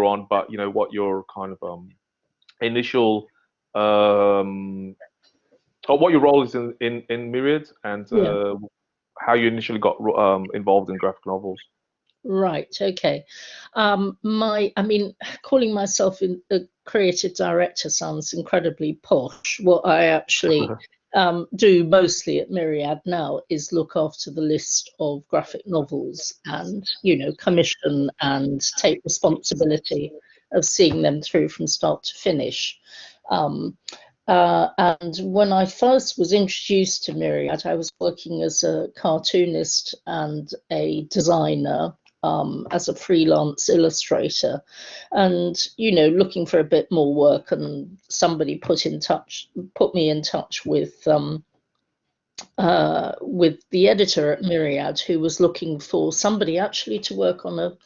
on, but what your kind of initial or what your role is in Myriad, and Yeah. how you initially got involved in graphic novels. Right. Okay. I mean, calling myself a creative director sounds incredibly posh. What I actually do mostly at Myriad now is look after the list of graphic novels and, commission and take responsibility of seeing them through from start to finish. And when I first was introduced to Myriad, I was working as a cartoonist and a designer, as a freelance illustrator, and looking for a bit more work, and somebody put me in touch with the editor at Myriad, who was looking for somebody actually to work on a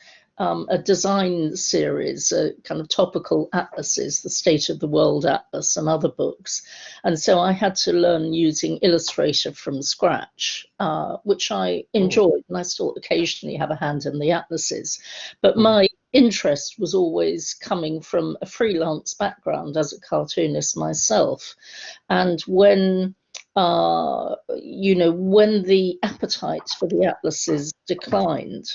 design series, a kind of topical atlases, the State of the World Atlas and other books. And so I had to learn using Illustrator from scratch, which I enjoyed, and I still occasionally have a hand in the atlases. But my interest was always coming from a freelance background as a cartoonist myself. And when the appetite for the atlases declined,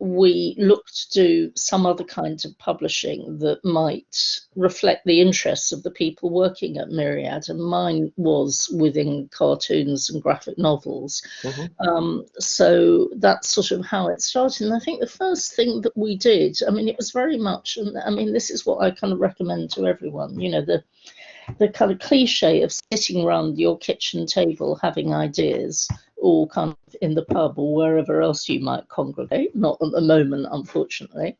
we looked to do some other kind of publishing that might reflect the interests of the people working at Myriad, and mine was within cartoons and graphic novels. So that's sort of how it started. And I think the first thing that we did, I mean, it was very much, and I mean, this is what I kind of recommend to everyone, the kind of cliche of sitting around your kitchen table having ideas, or kind of in the pub or wherever else you might congregate, not at the moment, unfortunately.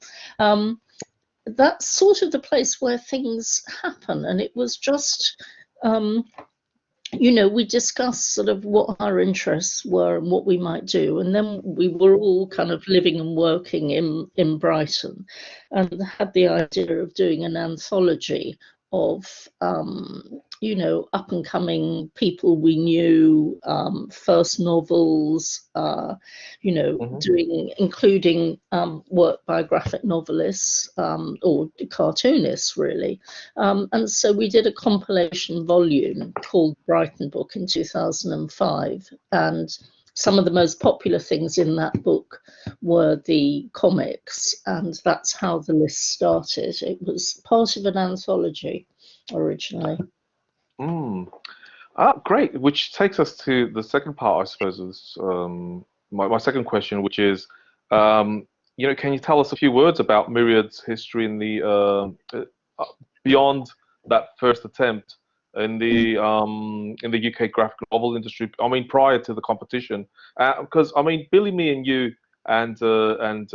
That's sort of the place where things happen. And it was just, we discussed sort of what our interests were and what we might do. And then we were all kind of living and working in Brighton, and had the idea of doing an anthology of up and coming people we knew, first novels, including work by graphic novelists, or cartoonists really. And so we did a compilation volume called Brighton Book in 2005, and some of the most popular things in that book were the comics, and that's how the list started. It was part of an anthology originally. Great, which takes us to the second part, I suppose, of my second question, which is, can you tell us a few words about Myriad's history in the beyond that first attempt in the UK graphic novel industry? I mean, prior to the competition, because I mean, Billy, Me and You and Nye's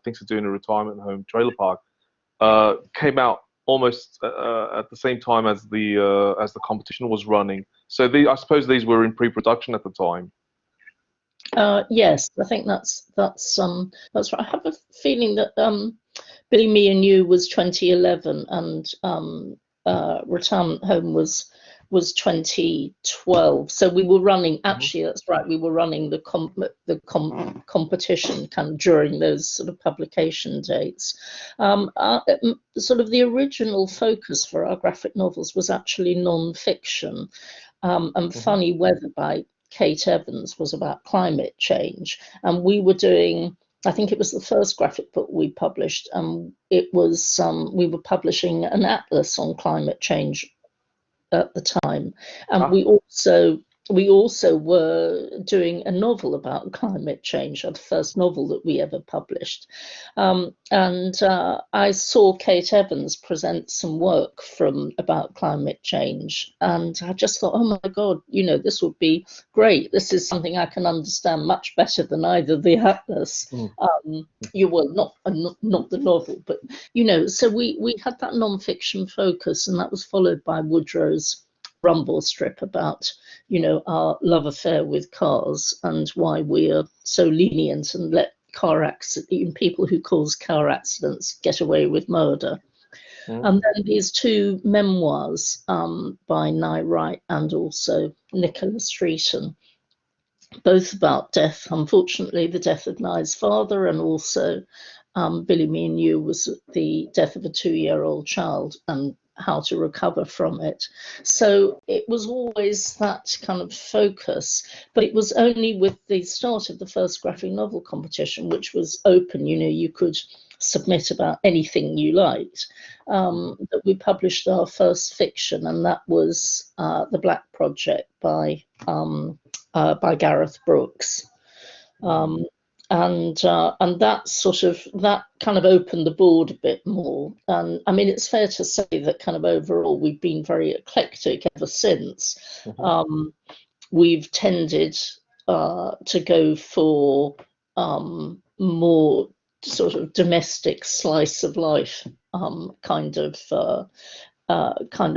Things to Do in a Retirement Home Trailer Park came out almost at the same time as the competition was running. So I suppose these were in pre-production at the time. Yes, I think that's right. I have a feeling that Billy, Me and You was 2011, and Retirement Home was 2012. So we were running. Actually, that's right. We were running the competition kind of during those sort of publication dates. Sort of the original focus for our graphic novels was actually non-fiction, and Funny Weather by Kate Evans was about climate change, and we were doing, I think it was the first graphic book we published, and it was we were publishing an atlas on climate change at the time, and we also were doing a novel about climate change, the first novel that we ever published. And I saw Kate Evans present some work about climate change, and I just thought, oh my God, this would be great. This is something I can understand much better than either the atlas, not the novel, but so we had that non-fiction focus, and that was followed by Woodrow's Rumble strip about our love affair with cars, and why we are so lenient and let people who cause car accidents get away with murder. And then these two memoirs by Nye Wright and also Nicola Streeten, both about death. Unfortunately, the death of Nye's father, and also Billy Me and You was the death of a 2-year-old child and how to recover from it. So it was always that kind of focus, but it was only with the start of the first graphic novel competition, which was open, you could submit about anything you liked, that we published our first fiction, and that was The Black Project by Gareth Brookes. And that kind of opened the board a bit more. And I mean, it's fair to say that kind of overall we've been very eclectic ever since. We've tended to go for more sort of domestic slice of life kind of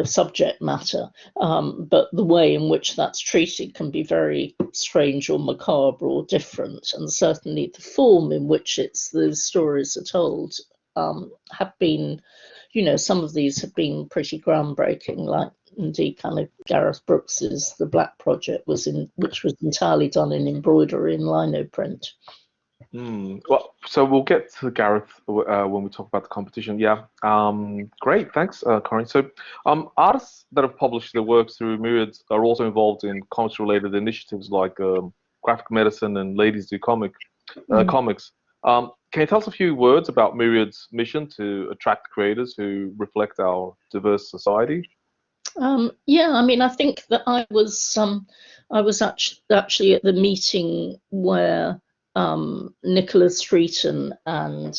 subject matter, but the way in which that's treated can be very strange or macabre or different, and certainly the form in which those stories are told have been, some of these have been pretty groundbreaking, like indeed kind of Gareth Brooks's The Black Project which was entirely done in embroidery and lino print. Well, so we'll get to Gareth when we talk about the competition. Yeah. Great. Thanks, Corinne. So, artists that have published their works through Myriad are also involved in comics-related initiatives like graphic medicine and Ladies Do comics. Can you tell us a few words about Myriad's mission to attract creators who reflect our diverse society? Yeah, I mean, I think that I was actually at the meeting where Nicola, Streeten and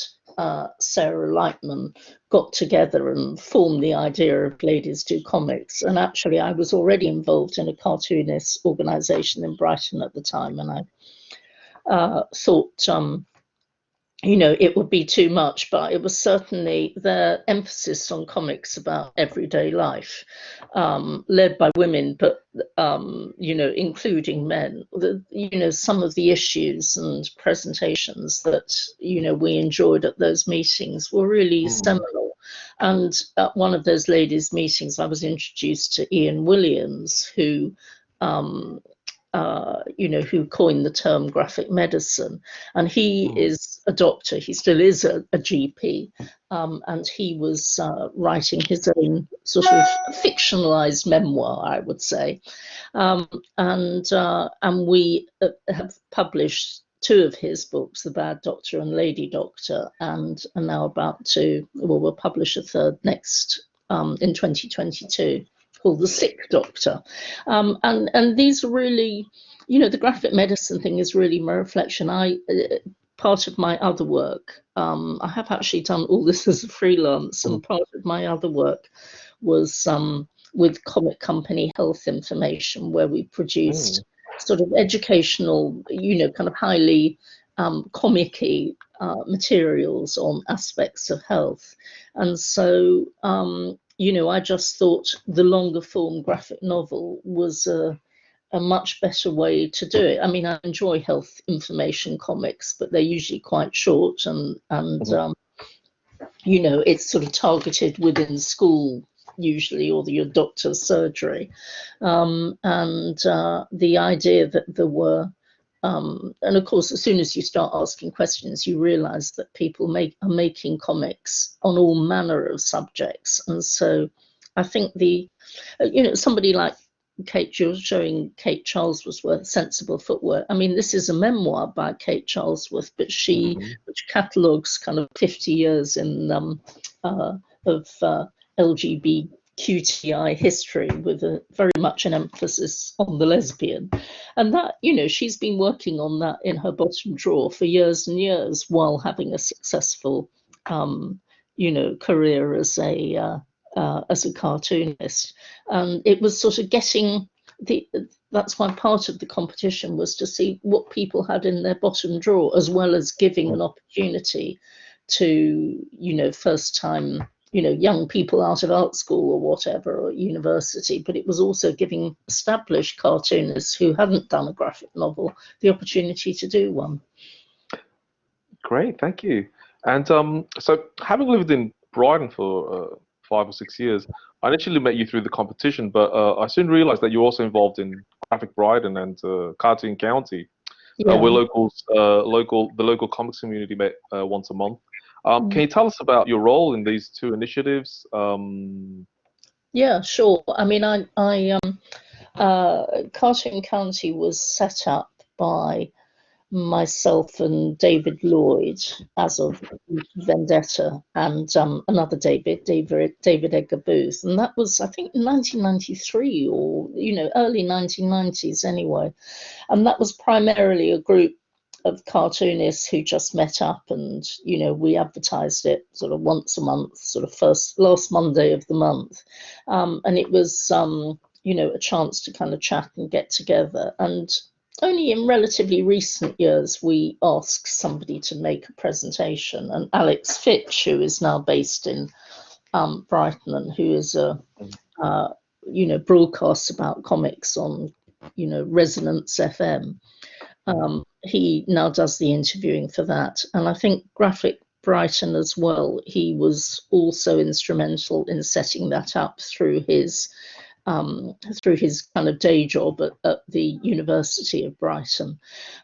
Sarah Lightman got together and formed the idea of Ladies Do Comics. And actually, I was already involved in a cartoonist organisation in Brighton at the time, and I thought, it would be too much, but it was certainly their emphasis on comics about everyday life, led by women, but, including men. Some of the issues and presentations that, we enjoyed at those meetings were really seminal. And at one of those ladies' meetings, I was introduced to Ian Williams, who coined the term graphic medicine. And he is a doctor, he still is a GP, and he was writing his own sort of fictionalized memoir, I would say. And we have published 2 of his books, The Bad Doctor and Lady Doctor, and are now we'll publish a 3rd next in 2022. Called The Sick Doctor. And these are really, the graphic medicine thing is really my reflection. Part of my other work, I have actually done all this as a freelance, and part of my other work was with comic company Health Information, where we produced sort of educational, kind of highly comic-y materials on aspects of health. And so, I just thought the longer form graphic novel was a much better way to do it. I mean, I enjoy health information comics, but they're usually quite short, and it's sort of targeted within school usually, or your doctor's surgery. And the idea that there were, and of course, as soon as you start asking questions, you realize that people are making comics on all manner of subjects. And so I think somebody like Kate, you're showing Kate Charlesworth, Sensible Footwear. I mean, this is a memoir by Kate Charlesworth, but which catalogues kind of 50 years of LGBTQI history, with very much an emphasis on the lesbian. And that, she's been working on that in her bottom drawer for years and years, while having a successful, career as a cartoonist. And it was sort of getting that's why part of the competition was to see what people had in their bottom drawer, as well as giving an opportunity to, first time, young people out of art school or whatever, or university, but it was also giving established cartoonists who hadn't done a graphic novel the opportunity to do one. Great, thank you. And so, having lived in Brighton for 5 or 6 years, I initially met you through the competition, but I soon realized that you're also involved in Graphic Brighton and Cartoon County. Yeah. We're locals, the local comics community met once a month. Can you tell us about your role in these two initiatives? Yeah, sure. I mean, Cartoon County was set up by myself and David Lloyd as of Vendetta, and another David Edgar Booth, and that was, I think, 1993, or early 1990s anyway. And that was primarily a group of cartoonists who just met up, and we advertised it sort of once a month, sort of last Monday of the month, and it was a chance to kind of chat and get together. And only in relatively recent years we asked somebody to make a presentation, and Alex Fitch, who is now based in Brighton, and who is a broadcasts about comics on Resonance FM. He now does the interviewing for that, and I think Graphic Brighton as well. He was also instrumental in setting that up through his kind of day job at the University of Brighton.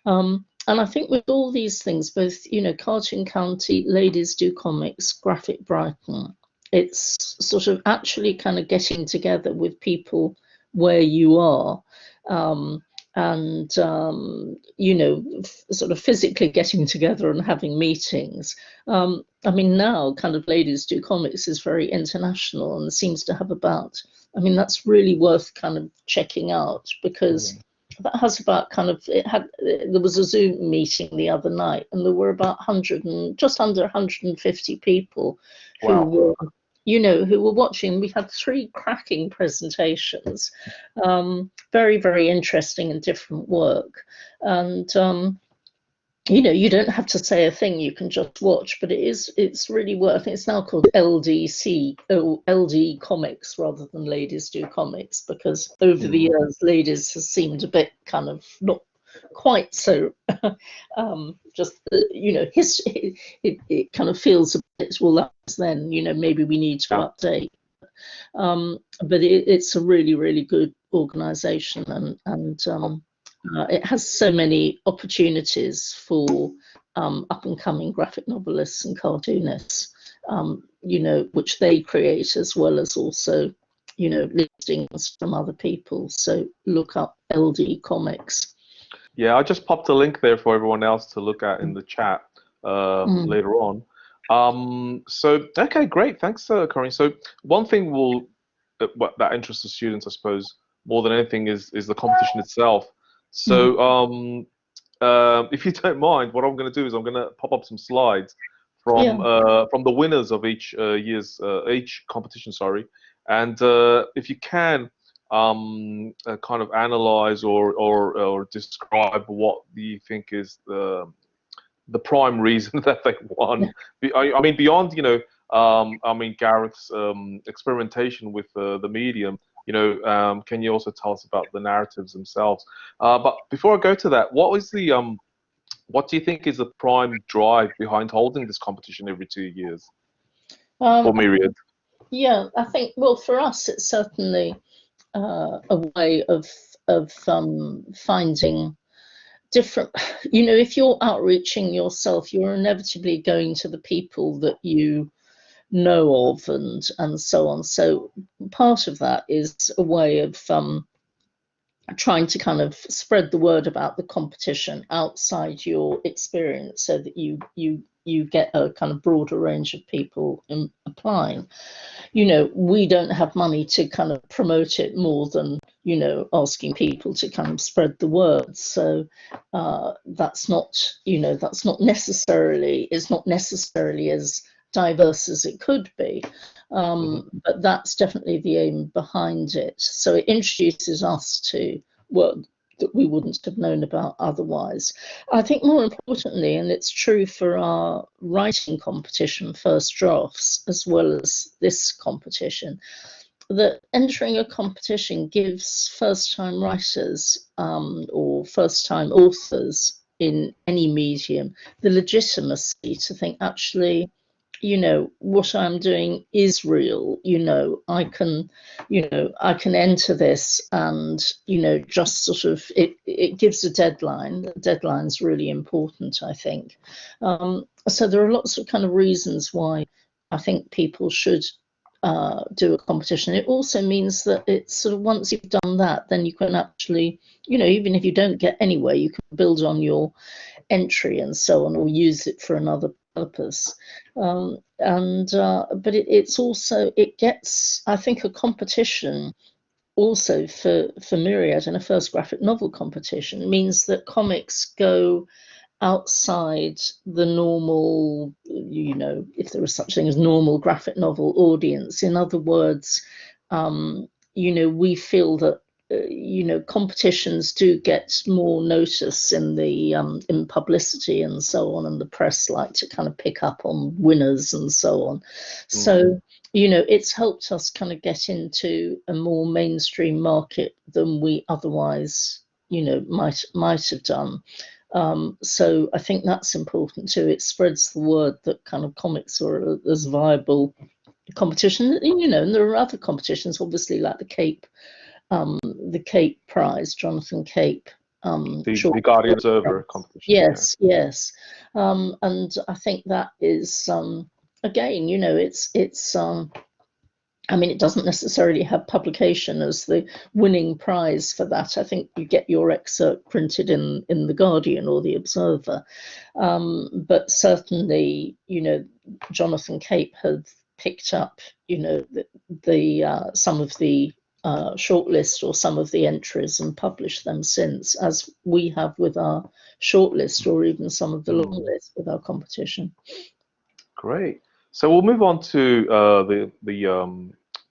And I think with all these things, both Cartoon County, Ladies Do Comics, Graphic Brighton, it's sort of actually kind of getting together with people where you are. And sort of physically getting together and having meetings. I mean, now kind of Ladies Do Comics is very international and seems to have about, I mean, that's really worth kind of checking out, because that has about there was a Zoom meeting the other night, and there were about 100 and just under 150 people who were who were watching. We had 3 cracking presentations, very, very interesting and different work. And, you don't have to say a thing, you can just watch, but it's really worth it. It's now called LD Comics rather than Ladies Do Comics, because over the years, Ladies has seemed a bit kind of not quite so it kind of feels a bit, well, that was then, maybe we need to update. But it's a really, really good organization, and it has so many opportunities for up and coming graphic novelists and cartoonists, which they create, as well as also listings from other people. So look up LD Comics. Yeah, I just popped a link there for everyone else to look at in the chat later on. So, okay, great. Thanks, Corinne. So one thing that interests the students, I suppose, more than anything is the competition itself. So if you don't mind, what I'm going to do is I'm going to pop up some slides from the winners of each each competition, and if you can, kind of analyze or describe what you think is the prime reason that they won. I mean, beyond Gareth's experimentation with the medium, can you also tell us about the narratives themselves? But before I go to that, what do you think is the prime drive behind holding this competition every 2 years for Myriad? Yeah, I think, well, for us, it's certainly a way of finding different, if you're outreaching yourself, you're inevitably going to the people that you know of and so on. So part of that is a way of trying to kind of spread the word about the competition outside your experience, so that you get a kind of broader range of people applying. We don't have money to kind of promote it more than asking people to kind of spread the word. So that's not necessarily as diverse as it could be, but that's definitely the aim behind it. So it introduces us to work that we wouldn't have known about otherwise. I think more importantly, and it's true for our writing competition, First Drafts, as well as this competition, that entering a competition gives first-time writers or first-time authors in any medium the legitimacy to think, actually, what I'm doing is real. I can enter this, and just sort of it gives a deadline. The deadline's really important, I think. So there are lots of kind of reasons why I think people should do a competition. It also means that it's sort of, once you've done that, then you can actually, even if you don't get anywhere, you can build on your entry and so on, or use it for another purpose. But it's also, it gets, I think, a competition also for Myriad, and a first graphic novel competition means that comics go outside the normal, if there is such thing as normal graphic novel audience. In other words, we feel that competitions do get more notice in the in publicity and so on, and the press like to kind of pick up on winners and so on. So it's helped us kind of get into a more mainstream market than we otherwise might have done. So I think that's important too. It spreads the word that kind of comics are as viable competition. And there are other competitions, obviously, like the Cape Prize, Jonathan Cape. The Guardian Observer competition. Yes. And I think that is, again, it's it doesn't necessarily have publication as the winning prize for that. I think you get your excerpt printed in the Guardian or the Observer. But certainly, Jonathan Cape had picked up, the some of the shortlist or some of the entries and published them since, as we have with our shortlist, or even some of the long list with our competition. Great. So we'll move on to the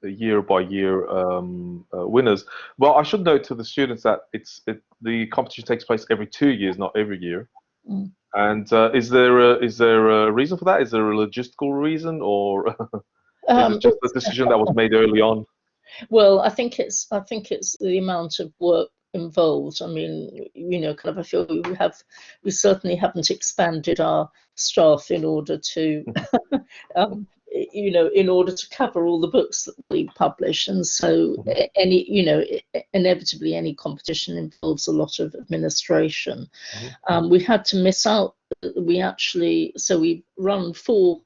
year by year winners. Well, I should note to the students that the competition takes place every 2 years, not every year. And is there a reason for that? Is there a logistical reason, or is it just a decision that was made early on? Well, I think it's the amount of work involved. I feel we certainly haven't expanded our staff in order to in order to cover all the books that we publish, and so inevitably any competition involves a lot of administration. We had to miss out. We run four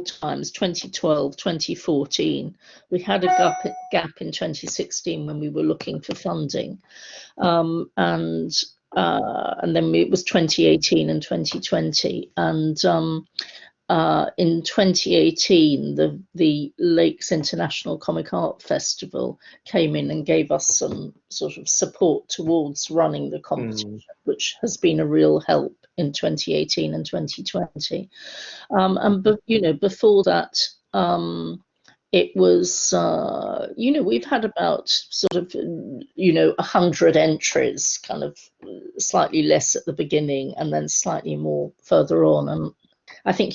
times, 2012, 2014. We had a gap in 2016 when we were looking for funding, and then it was 2018 and 2020, and in 2018 the Lakes International Comic Art Festival came in and gave us some sort of support towards running the competition, which has been a real help in 2018 and 2020. But before that, it was we've had about sort of 100 entries, kind of slightly less at the beginning and then slightly more further on. And I think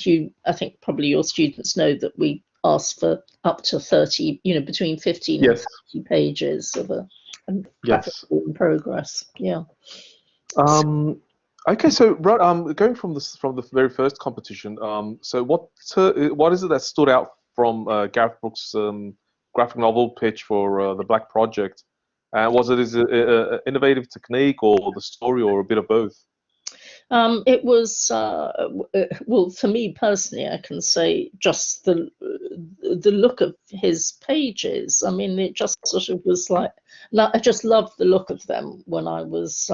probably your students know that we ask for up to 30, between 15 and 30 pages of a graphic in progress. Yeah. Okay, so going from the very first competition, so what is it that stood out from Gareth Brookes' graphic novel pitch for the Black Project? Was it an innovative technique, or the story, or a bit of both? It was well, for me personally, I can say just the look of his pages. It just sort of was like, I just loved the look of them when I was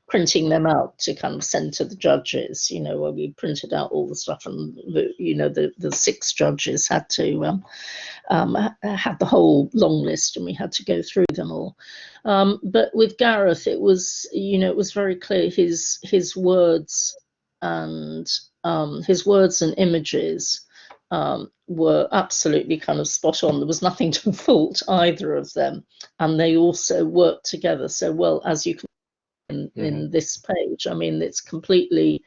printing them out to kind of send to the judges, where we printed out all the stuff, and the 6 judges had to had the whole long list, and we had to go through them all. But with Gareth, it was very clear his words and images were absolutely kind of spot on. There was nothing to fault either of them, and they also worked together so well, as you can in this page. It's completely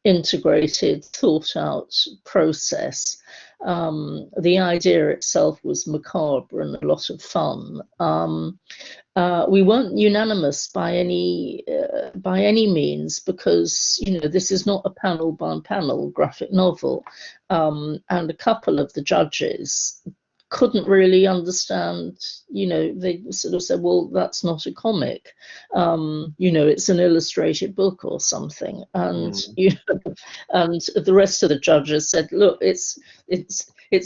integrated, thought out process. The idea itself was macabre and a lot of fun. We weren't unanimous by any means, because this is not a panel by panel graphic novel, and a couple of the judges couldn't really understand. They sort of said, well, that's not a comic, it's an illustrated book or something, and and the rest of the judges said, look, it's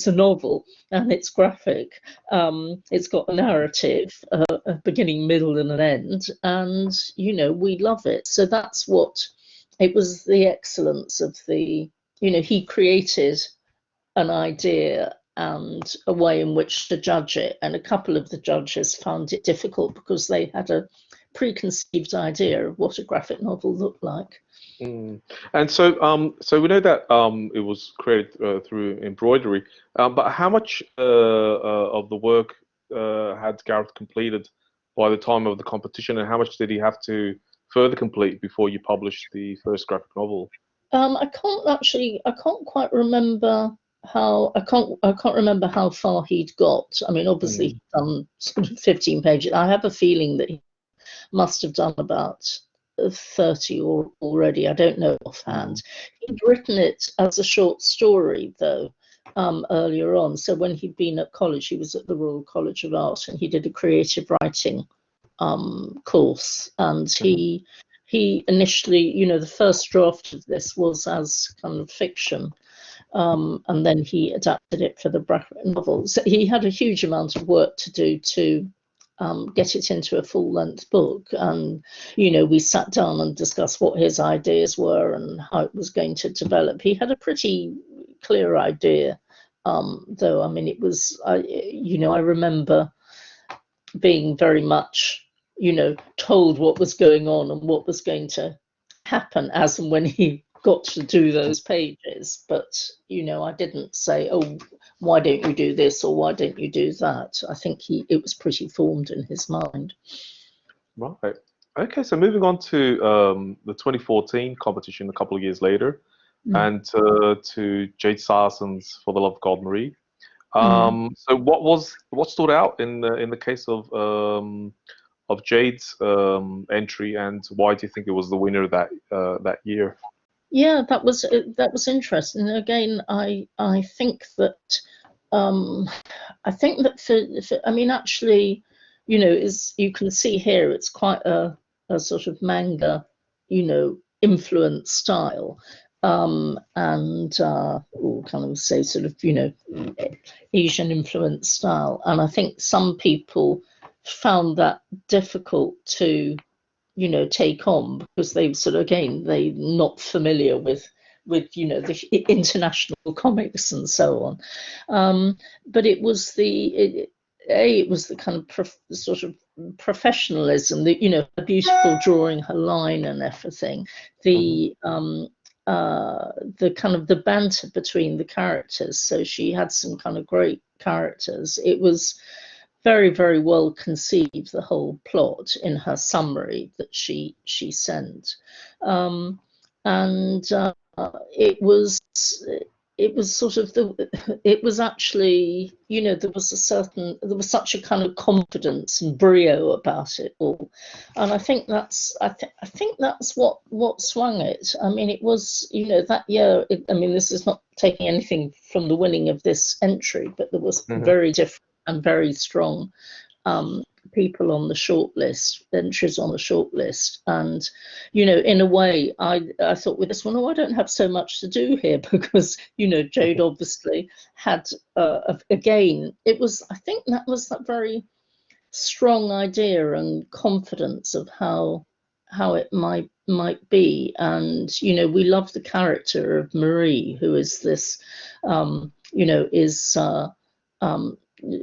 a novel and it's graphic, it's got a narrative, a beginning, middle and an end, and we love it. So that's what it was, the excellence of the, he created an idea and a way in which to judge it, and a couple of the judges found it difficult because they had a preconceived idea of what a graphic novel looked like. And so, so we know that it was created through embroidery, but how much of the work had Gareth completed by the time of the competition, and how much did he have to further complete before you published the first graphic novel? I can't quite remember I can't remember how far he'd got. I mean, obviously he'd done sort of 15 pages. I have a feeling that he must have done about 30 already. I don't know offhand. He'd written it as a short story, though, earlier on. So when he'd been at college, he was at the Royal College of Art, and he did a creative writing course. And he initially, the first draft of this was as kind of fiction. And then he adapted it for the graphic novel. So he had a huge amount of work to do to get it into a full-length book. And, we sat down and discussed what his ideas were and how it was going to develop. He had a pretty clear idea, though. I mean, it was, I remember being very much, told what was going on and what was going to happen as and when he got to do those pages. But I didn't say, oh, why don't you do this or why don't you do that? I think it was pretty formed in his mind. Right. Okay, so moving on to the 2014 competition a couple of years later, and to Jade Sarson's For the Love of God, Marie. So what stood out in the case of Jade's entry, and why do you think it was the winner that year? Yeah, that was interesting. Again, I think that I mean, actually, as you can see here, it's quite a sort of manga, influence style, and kind of say sort of Asian influence style. And I think some people found that difficult to take on, because they sort of, again, they're not familiar with the international comics and so on. But it was the kind of sort of professionalism, the beautiful drawing her line and everything, the kind of the banter between the characters. So she had some kind of great characters. It was very, very well conceived, the whole plot, in her summary that she sent, and it was sort of it was actually, there was such a kind of confidence and brio about it all, and I think that's what swung it. I mean, it was, that year, I mean, this is not taking anything from the winning of this entry, but there was very different and very strong people on the shortlist, entries on the shortlist. And, in a way, I thought with this one, I don't have so much to do here, because, Jade obviously had, again, I think that was that very strong idea and confidence of how it might be. And, we love the character of Marie, who is this, is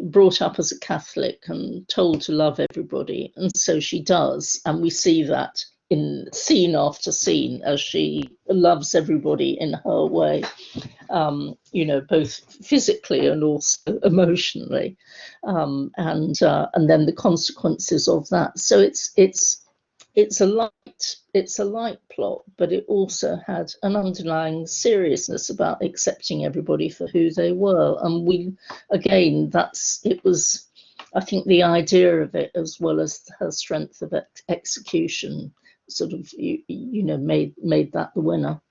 brought up as a Catholic and told to love everybody, and so she does, and we see that in scene after scene as she loves everybody in her way, both physically and also emotionally, and then the consequences of that. So it's a light it's a light plot, but it also had an underlying seriousness about accepting everybody for who they were. And we, again, it was, I think, the idea of it, as well as her strength of execution, sort of made that the winner.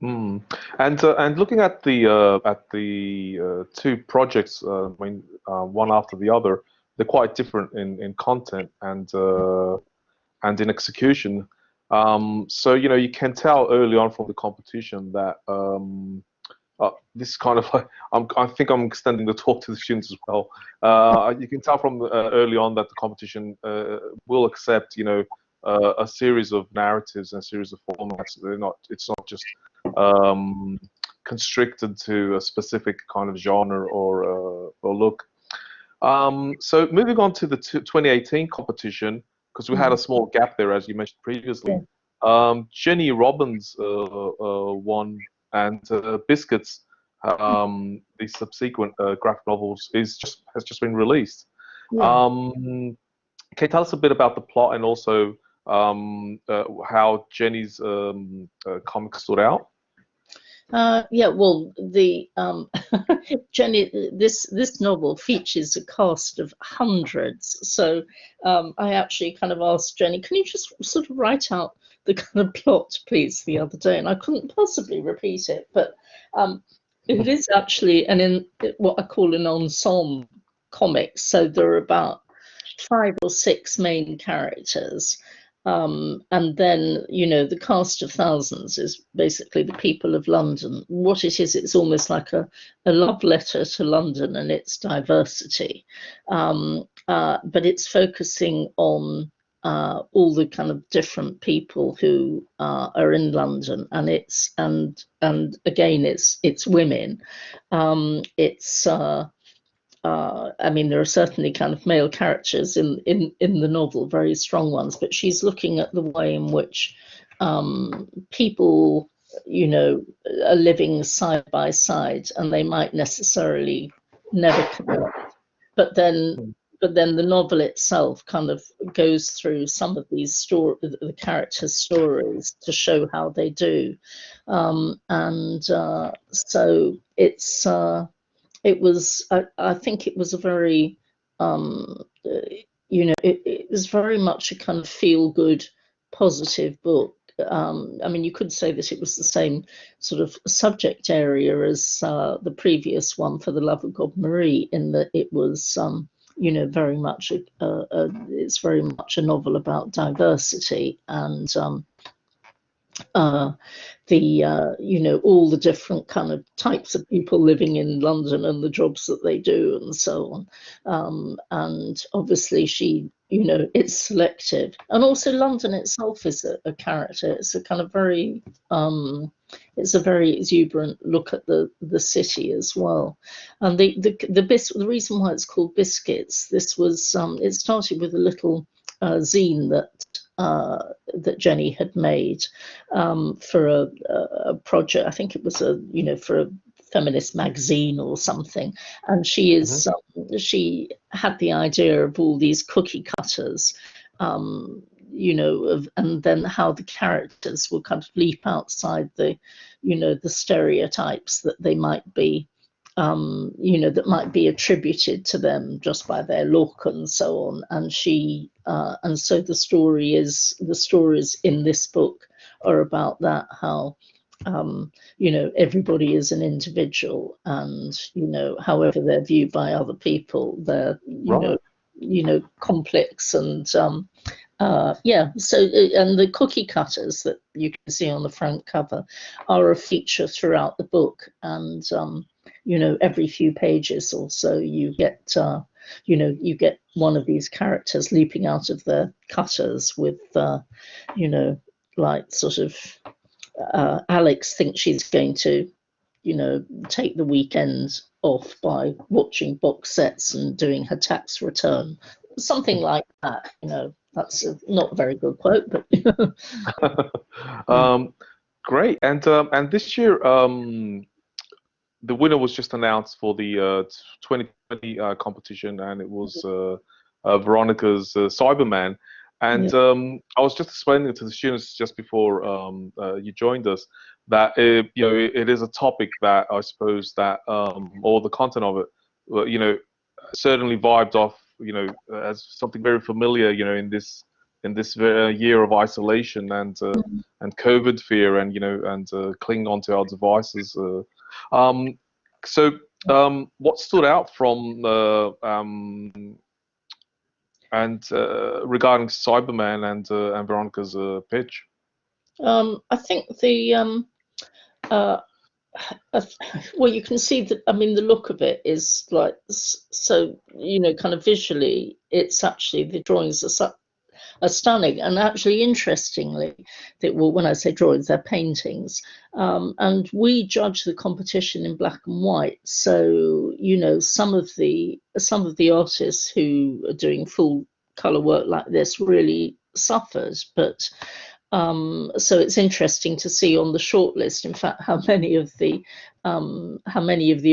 Mm. And looking at the two projects, one after the other, they're quite different in content and in execution. So you can tell early on from the competition that this is kind of like I think I'm extending the talk to the students as well. You can tell from early on that the competition will accept a series of narratives and a series of formats. It's not just constricted to a specific kind of genre or look. So moving on to the 2018 competition, because we had a small gap there, as you mentioned previously. Jenny Robbins won, and Biscuits, the subsequent graphic novels, has just been released. Yeah. Can you tell us a bit about the plot and also how Jenny's comic stood out? Yeah, well, the Jenny, this novel features a cast of hundreds. So I actually kind of asked Jenny, can you just sort of write out the kind of plot, please, the other day? And I couldn't possibly repeat it, but it is actually what I call an ensemble comic. So there are about 5 or 6 main characters. And then, the cast of thousands is basically the people of London. What it is, it's almost like a love letter to London and its diversity. But it's focusing on all the kind of different people who are in London, and again, it's women. I mean, there are certainly kind of male characters in the novel, very strong ones, but she's looking at the way in which people, are living side by side, and they might necessarily never connect. But then the novel itself kind of goes through some of these the characters' stories to show how they do, so it's. It was, I think it was a very, it was very much a kind of feel-good, positive book. I mean, you could say that it was the same sort of subject area as the previous one, For the Love of God, Marie, in that it was, very much, it's very much a novel about diversity and all the different kind of types of people living in London and the jobs that they do and so on. And obviously it's selective. And also London itself is a character. It's a kind of very, it's a very exuberant look at the city as well. And the reason why it's called Biscuits, this was, it started with a little zine that Jenny had made for a project. I think it was for a feminist magazine or something. And she had the idea of all these cookie cutters, and then how the characters will kind of leap outside the stereotypes that they might be. That might be attributed to them just by their look and so on. And so the stories in this book are about that, how everybody is an individual, and however they're viewed by other people, they're complex and so and the cookie cutters that you can see on the front cover are a feature throughout the book. And every few pages or so you get one of these characters leaping out of their cutters with like sort of Alex thinks she's going to take the weekend off by watching box sets and doing her tax return, something like that. That's not a very good quote, but great. And this year the winner was just announced for the 2020 competition, and it was Veronika's Cyberman. And Yeah. I was just explaining to the students just before you joined us that it is a topic that I suppose that or the content of it, certainly vibed off as something very familiar in this year of isolation and COVID fear and clinging onto our devices. Um, what stood out from regarding Cyberman and Veronika's pitch? I think the uh, well, you can see that. I mean, the look of it is like so. Kind of visually, it's actually the drawings are stunning, and actually, interestingly, when I say drawings, they're paintings, and we judge the competition in black and white. So some of the artists who are doing full color work like this really suffered, but so it's interesting to see on the shortlist, in fact, how many of the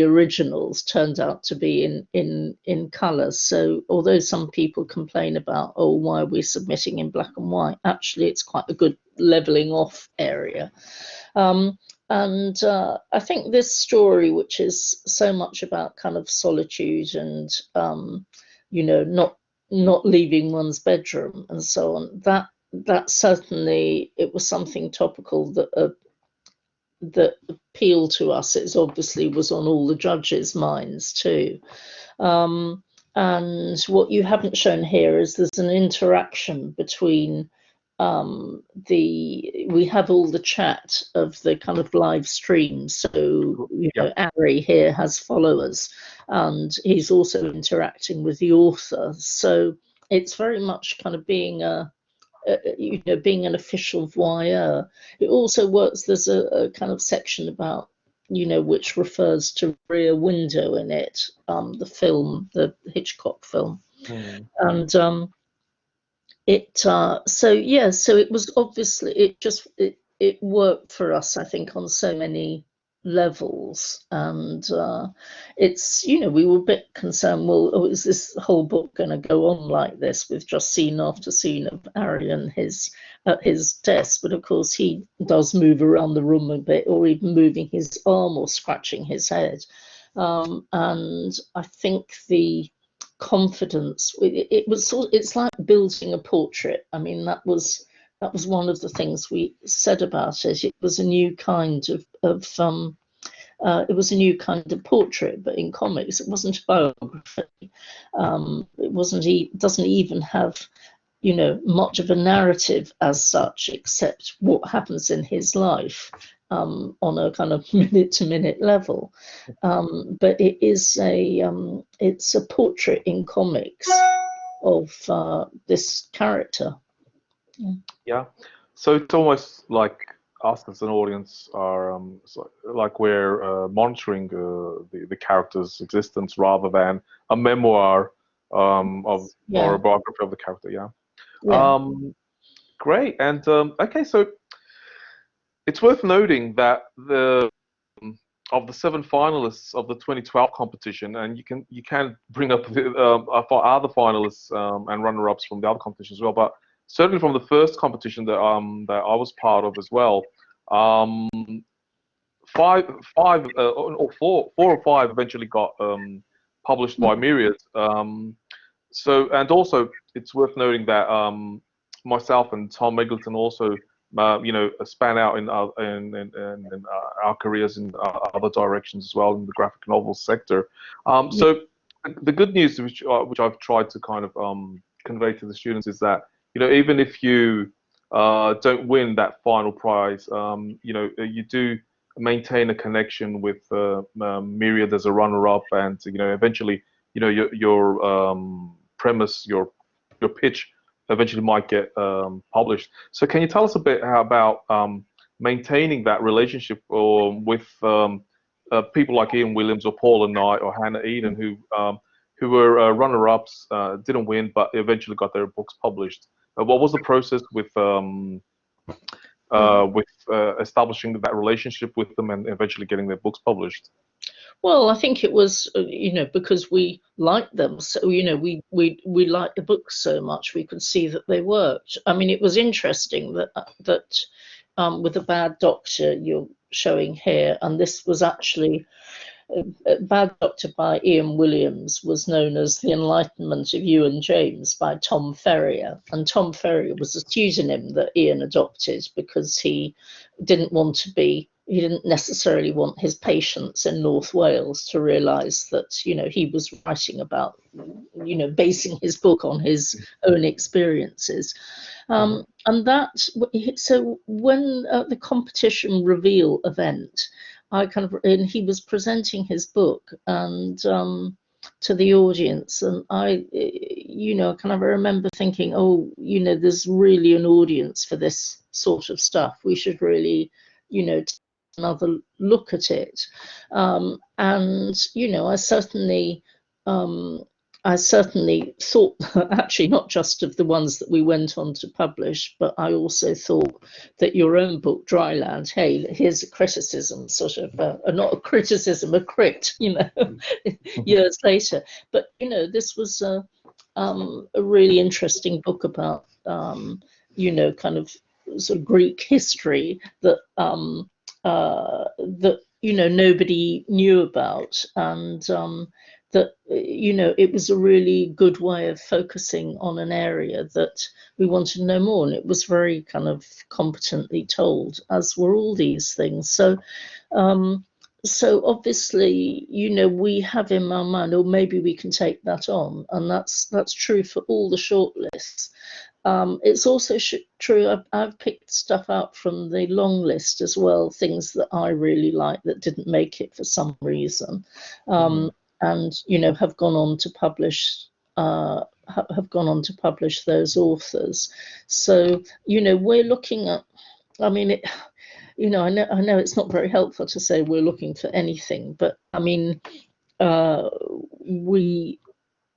originals turned out to be in colour. So although some people complain about, oh, why are we submitting in black and white? Actually, it's quite a good levelling off area. And I think this story, which is so much about kind of solitude and not leaving one's bedroom and so on, that certainly, it was something topical that appealed to us. It obviously was on all the judges' minds too. And what you haven't shown here is there's an interaction between we have all the chat of the kind of live stream. So Ari here has followers, and he's also interacting with the author. So it's very much kind of being being an official voyeur. It also works. There's a kind of section about which refers to Rear Window in it, the film, the Hitchcock film, and so it was obviously it worked for us, I think, on so many levels, and it's we were a bit concerned, well, oh, is this whole book going to go on like this with just scene after scene of Arian at his desk? But of course he does move around the room a bit, or even moving his arm or scratching his head, and I think the confidence, it's like building a portrait. I mean, that was one of the things we said about it. It was a new kind of it was a new kind of portrait, but in comics it wasn't a biography. It doesn't even have much of a narrative as such, except what happens in his life on a kind of minute to minute level. But it's a portrait in comics of this character. Yeah. So it's almost like us as an audience are like we're monitoring the character's existence rather than a memoir or a biography of the character. Yeah. Great. And okay, so it's worth noting that of the 7 finalists of the 2012 competition, and you can bring up for other finalists and runner-ups from the other competition as well, but certainly from the first competition that I was part of as well, 4 or 5 eventually got published by Myriad. So, and also it's worth noting that myself and Tom Eggleton also span out in our careers in other directions as well in the graphic novel sector. So the good news, which I've tried to kind of convey to the students, is that even if you don't win that final prize, you do maintain a connection with Myriad as a runner-up, and eventually your premise, your pitch eventually might get published. So can you tell us a bit about maintaining that relationship with people like Ian Williams or Paul and Knight or Hannah Eden, who were runner-ups, didn't win, but eventually got their books published? What was the process with with establishing that relationship with them and eventually getting their books published? Well, I think it was, because we liked them. So, we liked the books so much, we could see that they worked. I mean, it was interesting that with The Bad Doctor you're showing here, and this was actually Bad Doctor by Ian Williams was known as The Enlightenment of You and James by Tom Ferrier. And Tom Ferrier was a pseudonym that Ian adopted because he didn't necessarily want his patients in North Wales to realise that, he was writing about, basing his book on his own experiences. And so when the competition reveal event, and he was presenting his book and to the audience, and I remember thinking, there's really an audience for this sort of stuff. We should really, take another look at it. I certainly thought, actually, not just of the ones that we went on to publish, but I also thought that your own book, Dryland, hey, here's a criticism, sort of, not a criticism, a crit, years later. But, this was a really interesting book about, kind of sort of Greek history that, nobody knew about. And that, it was a really good way of focusing on an area that we wanted to know more. And it was very kind of competently told, as were all these things. So, obviously, we have in our mind, or maybe we can take that on. And that's true for all the shortlists. It's also true, I've picked stuff out from the long list as well, things that I really like that didn't make it for some reason. And have gone on to publish those authors. So we're looking at, I mean, I know it's not very helpful to say we're looking for anything, but I mean,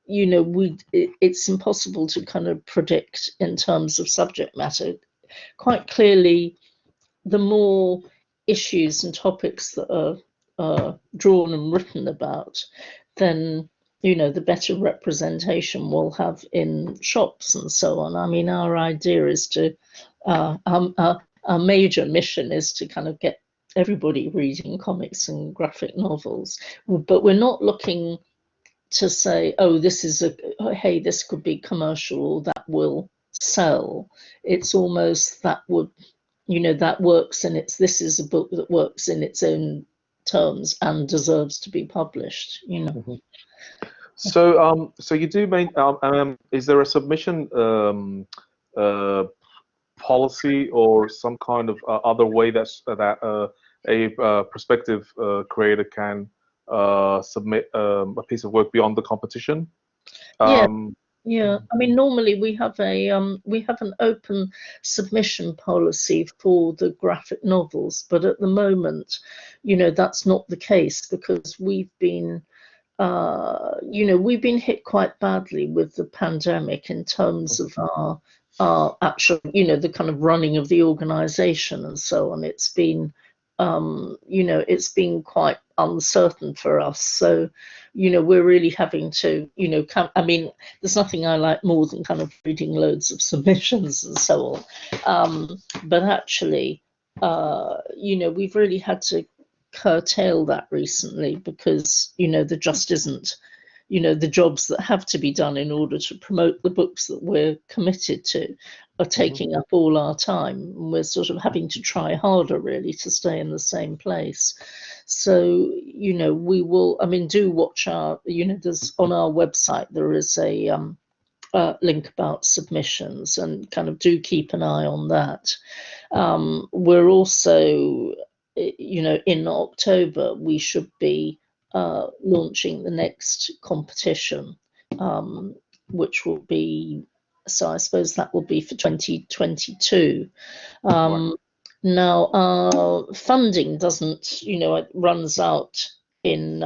it's impossible to kind of predict in terms of subject matter. Quite clearly, the more issues and topics that are drawn and written about, then the better representation we'll have in shops and so on. I mean, our idea is to our major mission is to kind of get everybody reading comics and graphic novels, but we're not looking to say, hey, this could be commercial or that will sell. It's almost that works, and this is a book that works in its own terms and deserves to be published. So, so you do main. Is there a submission policy or some kind of other way that a prospective creator can submit a piece of work beyond the competition? Yeah. I mean, normally we have an open submission policy for the graphic novels, but at the moment, that's not the case because we've been hit quite badly with the pandemic in terms of our actual, the kind of running of the organization and so on. It's been it's been quite uncertain for us. So, we're really having to, I mean, there's nothing I like more than kind of reading loads of submissions and so on. But actually, we've really had to curtail that recently because, there just isn't, the jobs that have to be done in order to promote the books that we're committed to are taking up all our time. And we're sort of having to try harder really to stay in the same place. So, we will, I mean, do watch our, there's on our website, there is a link about submissions and kind of do keep an eye on that. We're also, in October, we should be launching the next competition, which will be, so I suppose that will be for 2022. Now, our funding doesn't, it runs out in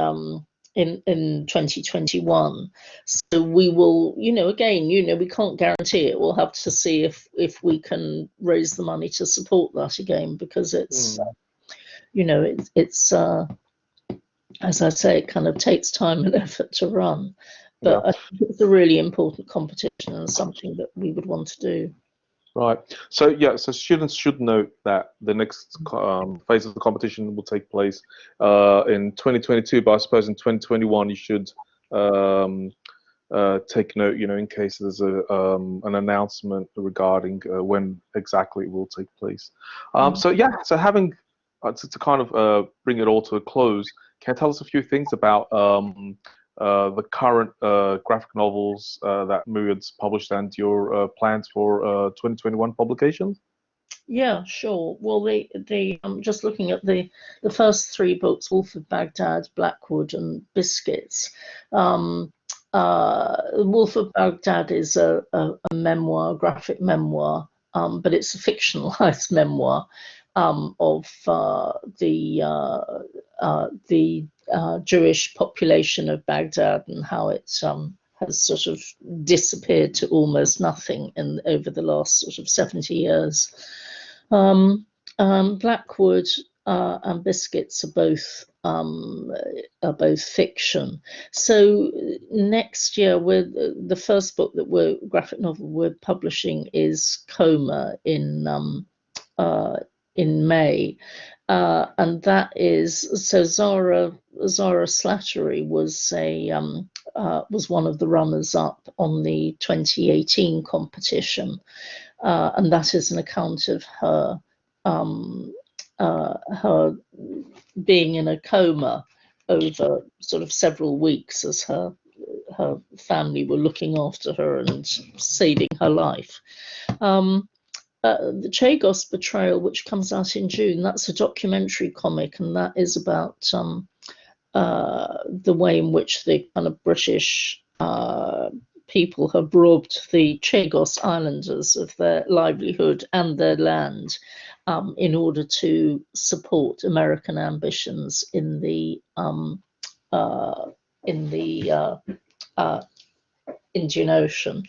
in 2021. So we will, again, we can't guarantee it. We'll have to see if we can raise the money to support that again, because it's, it's as I say, it kind of takes time and effort to run. But Yeah. I think it's a really important competition and something that we would want to do. Right. So yeah, so students should note that the next phase of the competition will take place in 2022, but I suppose in 2021 you should take note, in case there's an announcement regarding when exactly it will take place. So yeah, so having to kind of bring it all to a close, can you tell us a few things about the current graphic novels that Myriad's published and your plans for 2021 publications? Yeah, sure. Well, just looking at the first three books, Wolf of Baghdad, Blackwood, and Biscuits. Wolf of Baghdad is a memoir, graphic memoir, but it's a fictionalized memoir of the Jewish population of Baghdad and how it has sort of disappeared to almost nothing over the last sort of 70 years. Blackwood and Biscuits are both fiction. So next year, the first book that graphic novel we're publishing is Coma in May. And that is, so Zara Slattery was one of the runners up on the 2018 competition, and that is an account of her her being in a coma over sort of several weeks as her family were looking after her and saving her life. The Chagos Betrayal, which comes out in June, that's a documentary comic, and that is about the way in which the kind of British people have robbed the Chagos Islanders of their livelihood and their land in order to support American ambitions in the Indian Ocean.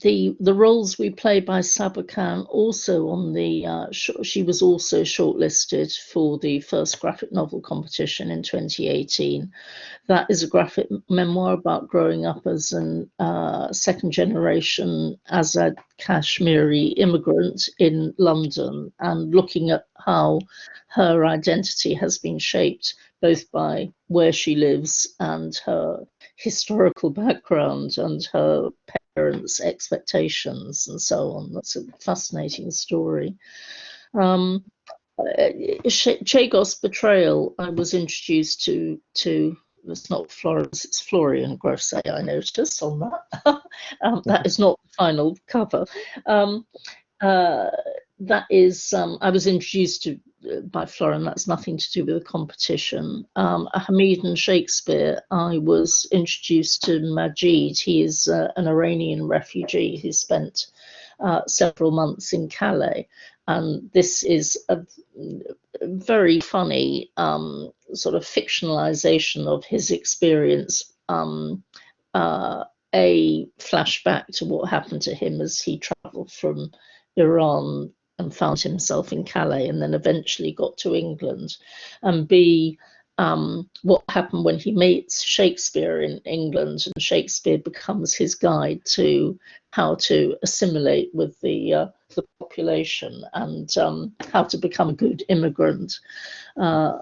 The roles we play by Saba Khan also on the she was also shortlisted for the first graphic novel competition in 2018. That is a graphic memoir about growing up as a second generation Azad Kashmiri immigrant in London and looking at how her identity has been shaped both by where she lives and her historical background and her parents' expectations and so on. That's a fascinating story. Chagos Betrayal, I was introduced to it's not Florence, it's Florian Grosset, I noticed on that. That is not the final cover. That is, I was introduced to by Florian, that's nothing to do with the competition. Hamid and Shakespeare, I was introduced to Majid. He is an Iranian refugee who spent several months in Calais. And this is a very funny sort of fictionalization of his experience, a flashback to what happened to him as he traveled from Iran and found himself in Calais and then eventually got to England, and B, what happened when he meets Shakespeare in England and Shakespeare becomes his guide to how to assimilate with the population and how to become a good immigrant. And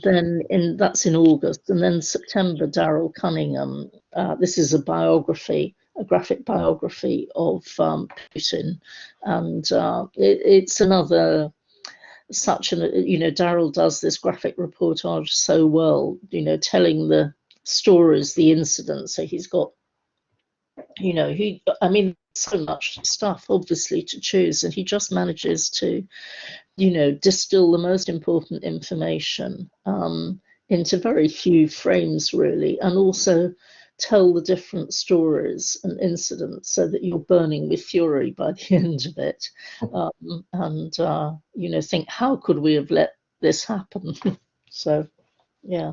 then that's in August, and then September, Daryl Cunningham. This is a biography, a graphic biography of Putin, and it's another such an, Daryl does this graphic reportage so well, telling the stories, the incidents. So he's got, so much stuff obviously to choose, and he just manages to, distill the most important information into very few frames really, and also tell the different stories and incidents so that you're burning with fury by the end of it, and think, how could we have let this happen. So, yeah,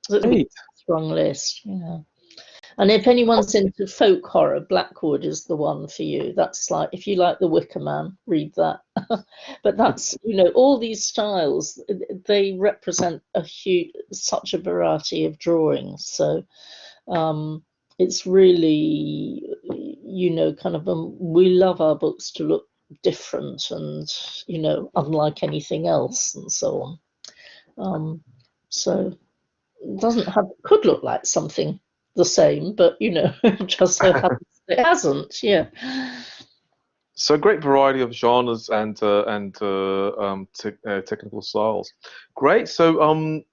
so it's a Great. strong list. Yeah. And if anyone's into folk horror, Blackwood is the one for you. That's like, if you like The Wicker Man, read that. But that's, you know, all these styles, they represent such a variety of drawings. So it's really, you know, kind of, we love our books to look different and, you know, unlike anything else and so on. So it could look like something the same, but you know, just so happens it hasn't. Yeah. So a great variety of genres and technical styles. Great. So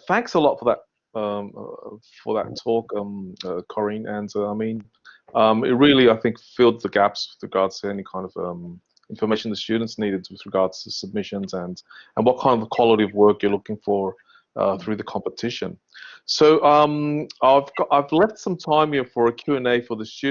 thanks a lot for that talk, Corinne. And I mean, it really, I think, filled the gaps with regards to any kind of information the students needed with regards to submissions and what kind of quality of work you're looking for through the competition. So I've left some time here for a Q&A for the students.